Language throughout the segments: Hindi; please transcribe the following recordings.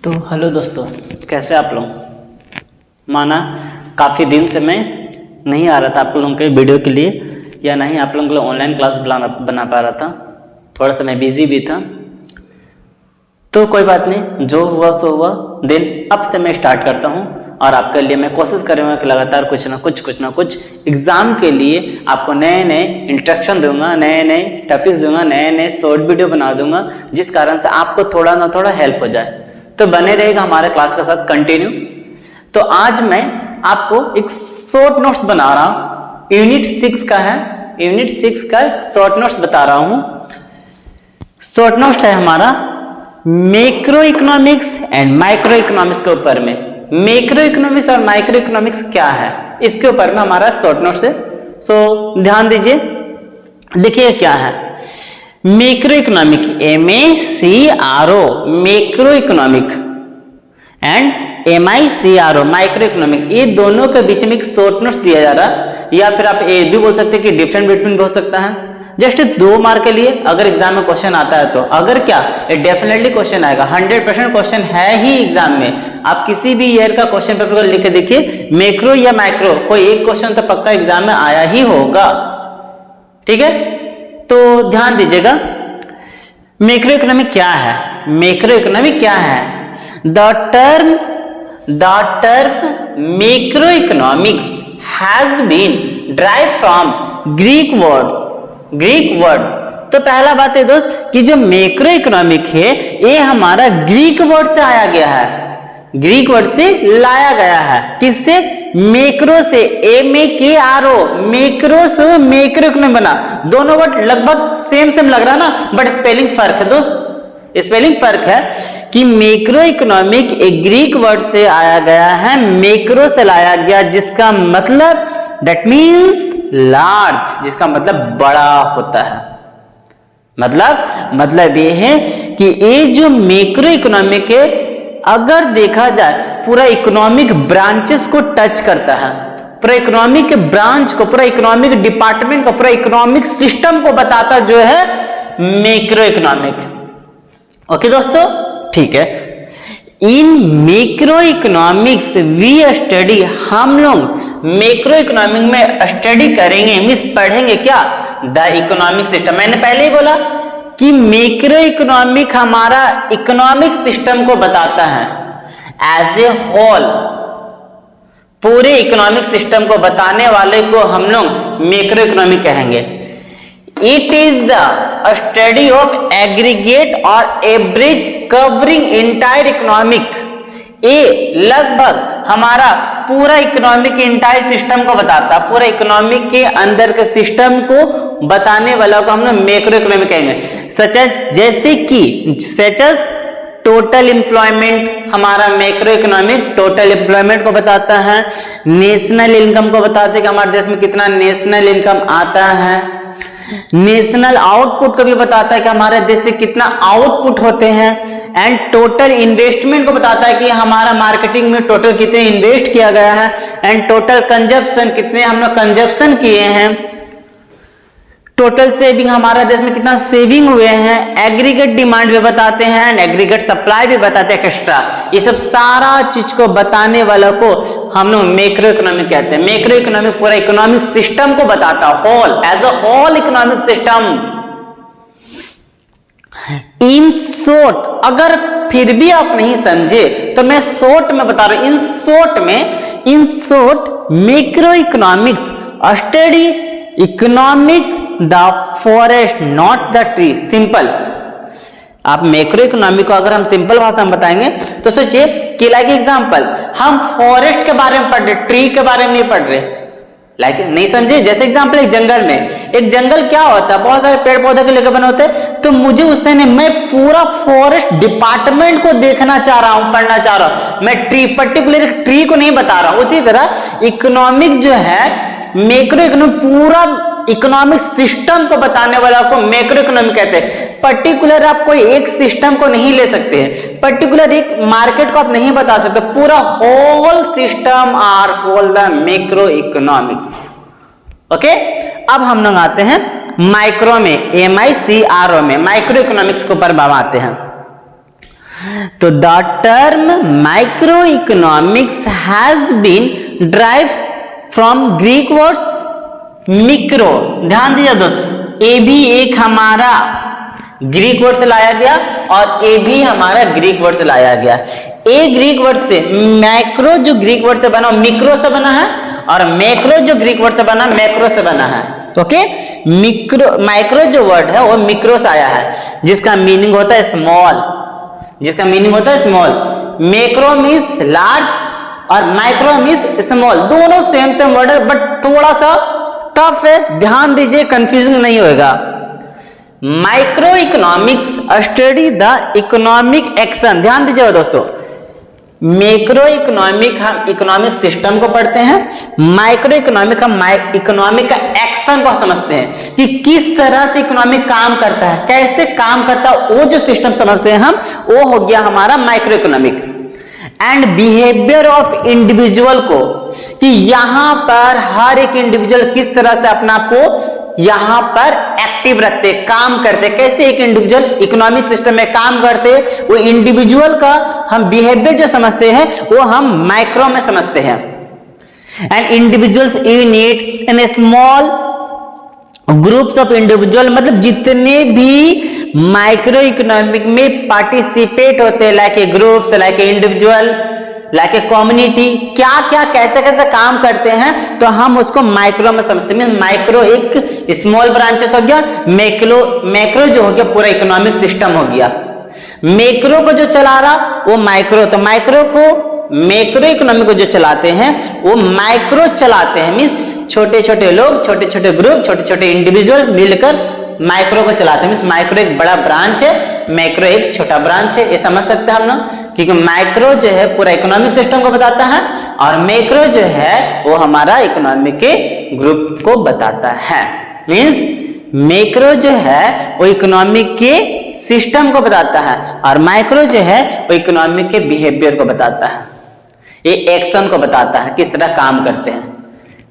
तो हेलो दोस्तों, कैसे आप लोग। माना काफ़ी दिन से मैं नहीं आ रहा था आप लोगों के वीडियो के लिए, या नहीं आप लोगों के लिए ऑनलाइन क्लास बना पा रहा था। थोड़ा सा मैं बिजी भी था, तो कोई बात नहीं, जो हुआ सो हुआ। देन अब से मैं स्टार्ट करता हूँ और आपके लिए मैं कोशिश करूँगा कि लगातार कुछ ना कुछ एग्ज़ाम के लिए आपको नए नए इंस्ट्रक्शन दूंगा, नए नए टॉपिक्स दूंगा, नए नए शॉर्ट वीडियो बना दूंगा, जिस कारण से आपको थोड़ा ना थोड़ा हेल्प हो जाए। तो बने रहेगा हमारे क्लास के साथ कंटिन्यू। तो आज मैं आपको एक शॉर्ट नोट्स बना रहा हूँ, यूनिट 6 का है। यूनिट 6 का शॉर्ट नोट्स बता रहा हूँ। शॉर्ट नोट्स है हमारा macro economics and micro economics के ऊपर में। मैक्रो इकोनॉमिक्स और माइक्रो इकोनॉमिक्स क्या है, इसके ऊपर में हमारा शॉर्ट नोट्स है। सो ध्यान दीजिए, देखिए क्या है macro economic, MACRO macro economic and MICRO micro economic, ये दोनों के बीच में एक शॉर्ट नोट्स दिया जा रहा है, या फिर आप ये भी बोल सकते हैं कि डिफरेंट बिटवीन भी हो सकता है। जस्ट 2 मार्क के लिए अगर एग्जाम में क्वेश्चन आता है तो, अगर क्या ये डेफिनेटली क्वेश्चन आएगा, 100% क्वेश्चन है ही एग्जाम में। आप किसी भी ईयर का क्वेश्चन पेपर को लिख के देखिए, मैक्रो या माइक्रो कोई एक क्वेश्चन तो पक्का एग्जाम में आया ही होगा। ठीक है, तो ध्यान दीजिएगा मैक्रो इकोनॉमिक क्या है। मैक्रो इकोनॉमिक क्या है? The term macro economics has been drive from Greek word. तो पहला बात है दोस्त कि जो मैक्रो इकोनॉमिक है ये हमारा ग्रीक वर्ड से आया गया है, ग्रीक वर्ड से लाया गया है। किससे? मैक्रो से, MAKRO मैक्रो से मैक्रो इकोनॉमिक बना। दोनों वर्ड लगभग सेम लग रहा है ना, बट स्पेलिंग फर्क है दोस्त, स्पेलिंग फर्क है कि मैक्रो इकोनॉमिक एक ग्रीक वर्ड से आया गया है, मैक्रो से लाया गया, जिसका मतलब दैट मीन्स लार्ज, जिसका मतलब बड़ा होता है। मतलब ये है कि ये जो मैक्रो इकोनॉमिक है, अगर देखा जाए पूरा इकोनॉमिक ब्रांचेस को टच करता है, पूरा इकोनॉमिक ब्रांच को, पूरा इकोनॉमिक डिपार्टमेंट को, पूरा इकोनॉमिक सिस्टम को बताता जो है मैक्रो इकोनॉमिक। ओके दोस्तों, ठीक है। In macro economics we study, हम लोग मैक्रो इकोनॉमिक में स्टडी करेंगे, मींस पढ़ेंगे क्या? The economic system. मैंने पहले ही बोला कि मैक्रो इकोनॉमिक हमारा इकोनॉमिक सिस्टम को बताता है एज ए होल। पूरे इकोनॉमिक सिस्टम को बताने वाले को हम लोग मैक्रो इकोनॉमिक कहेंगे। It is the study of aggregate और एवरेज कवरिंग एंटायर इकोनॉमिक। ये लगभग हमारा पूरा इकोनॉमिक इंटायर सिस्टम को बताता, पूरा इकोनॉमिक के अंदर के सिस्टम को बताने वाला को हम लोग मैक्रो इकोनॉमिक कहेंगे। सच एज टोटल एम्प्लॉयमेंट, हमारा मैक्रो इकोनॉमिक टोटल एम्प्लॉयमेंट को बताता है। नेशनल इनकम को बताते हैं कि हमारे देश में कितना नेशनल इनकम आता है। नेशनल आउटपुट को भी बताता है कि हमारे देश से कितना आउटपुट होते हैं। एंड टोटल इन्वेस्टमेंट को बताता है कि हमारा मार्केटिंग में टोटल कितने इन्वेस्ट किया गया है। एंड टोटल कंजप्शन, कितने हम लोग कंजप्शन किए हैं। टोटल सेविंग, हमारा देश में कितना सेविंग हुए हैं। एग्रीगेट डिमांड भी बताते हैं एंड एग्रीगेट सप्लाई भी बताते हैं एक्स्ट्रा। ये सब सारा चीज को बताने वाला को हम लोग मैक्रो इकोनॉमिक कहते हैं। मैक्रो इकोनॉमिक पूरा इकोनॉमिक सिस्टम को बताता, whole, as a whole economic system. In short, अगर फिर भी आप नहीं समझे तो मैं शॉर्ट में बता रहा हूं। In short macro economics study economics the forest not the tree. Simple, आप मैक्रो इकोनॉमिक को अगर हम सिंपल भाषा में बताएंगे तो सोचिए कि लाइक एग्जांपल, हम फॉरेस्ट के बारे में पढ़ रहे, ट्री के बारे में नहीं पढ़ रहे। लाइक नहीं समझे? जैसे एग्जांपल, एक जंगल क्या होता है? बहुत सारे पेड़ पौधे के लेकर बने होते हैं। तो मुझे उससे नहीं, मैं पूरा फॉरेस्ट डिपार्टमेंट को देखना चाह रहा हूं, पढ़ना चाह रहा हूं। मैं ट्री, पर्टिकुलर ट्री को नहीं बता रहा हूं। उसी तरह इकोनॉमिक जो है, मैक्रो इकोनॉमिक पूरा इकोनॉमिक सिस्टम को बताने वाला को मैक्रो इकोनॉमिक कहते हैं। पर्टिकुलर आप कोई एक सिस्टम को नहीं ले सकते हैं, पर्टिकुलर एक मार्केट को आप नहीं बता सकते, पूरा whole system are called the macro economics. Okay, अब हम लोग आते हैं माइक्रो में, MICRO में, माइक्रो इकोनॉमिक्स के ऊपर आते हैं। तो the term micro economics has been derived from Greek words micro. ध्यान दीजिए दोस्त, ए भी एक हमारा ग्रीक वर्ड से लाया गया और ए भी हमारा ग्रीक वर्ड से लाया गया। ए ग्रीक वर्ड से, मैक्रो जो ग्रीक वर्ड से बना मिक्रो से बना है, और मैक्रो जो ग्रीक वर्ड से बना मैक्रो से बना है। ओके, माइक्रो जो वर्ड है वो मिक्रो से आया है, जिसका मीनिंग होता है स्मॉल, जिसका मीनिंग होता है स्मॉल। मैक्रो मीन्स लार्ज और माइक्रो मीन्स स्मॉल, दोनों सेम सेम वर्ड है, बट थोड़ा सा टफ है, ध्यान दीजिए, कंफ्यूजन नहीं होगा। Micro economics study the economic action. ध्यान दीजिएगा दोस्तों, मैक्रो इकोनॉमिक हम इकोनॉमिक सिस्टम को पढ़ते हैं, माइक्रो इकोनॉमिक हम इकोनॉमिक का एक्शन को समझते हैं कि किस तरह से इकोनॉमिक काम करता है, कैसे काम करता है, वो जो सिस्टम समझते हैं हम, वो हो गया हमारा micro economic. And behaviour of individual को, कि यहां पर हर एक इंडिविजुअल किस तरह से अपना आप को यहां पर एक्टिव रखते, काम करते, कैसे एक इंडिविजुअल इकोनॉमिक सिस्टम में काम करते, वो इंडिविजुअल का हम बिहेवियर जो समझते हैं वो हम माइक्रो में समझते हैं। And individuals in it in A small groups of individual, मतलब जितने भी माइक्रो इकोनॉमिक में पार्टिसिपेट होते हैं, like a groups, like a individual, like a community, क्या क्या कैसे कैसे काम करते हैं, तो हम उसको माइक्रो में समझते हैं। माइक्रो एक स्मॉल ब्रांचेस हो गया, मैक्रो जो हो गया पूरा इकोनॉमिक सिस्टम हो गया। मैक्रो को जो चला रहा वो माइक्रो, तो माइक्रो को मैक्रो इकोनॉमिक को जो चलाते हैं वो माइक्रो चलाते हैं, मीन्स छोटे छोटे लोग, छोटे छोटे ग्रुप, छोटे छोटे इंडिविजुअल मिलकर माइक्रो को चलाते हैं। मीन्स माइक्रो एक बड़ा ब्रांच है, मैक्रो एक छोटा ब्रांच है, ये समझ सकते हैं हम लोग, क्योंकि माइक्रो जो है पूरा इकोनॉमिक सिस्टम को बताता है और मैक्रो जो है वो हमारा इकोनॉमिक के ग्रुप को बताता है। मीन्स मैक्रो जो है वो इकोनॉमिक के सिस्टम को बताता है और माइक्रो जो है वो इकोनॉमिक के बिहेवियर को बताता है, ये एक्शन को बताता है, किस तरह काम करते हैं।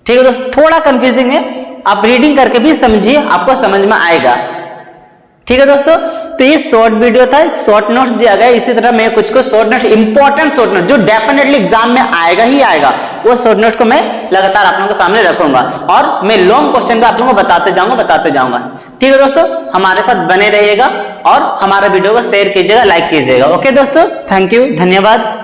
ठीक है दोस्तों, थोड़ा कंफ्यूजिंग है, आप रीडिंग करके भी समझिए, आपको समझ में आएगा। ठीक है दोस्तों, तो ये शॉर्ट वीडियो था, एक शॉर्ट नोट्स दिया गया। इसी तरह मैं कुछ को short notes, important short note जो डेफिनेटली एग्जाम में आएगा ही आएगा, वो शॉर्ट नोट्स को मैं लगातार आप लोगों के सामने रखूंगा और मैं लॉन्ग क्वेश्चन को आप लोगों को बताते जाऊंगा। ठीक है दोस्तों, हमारे साथ बने रहिएगा और हमारा वीडियो को शेयर कीजिएगा, लाइक कीजिएगा। ओके दोस्तों, थैंक यू, धन्यवाद।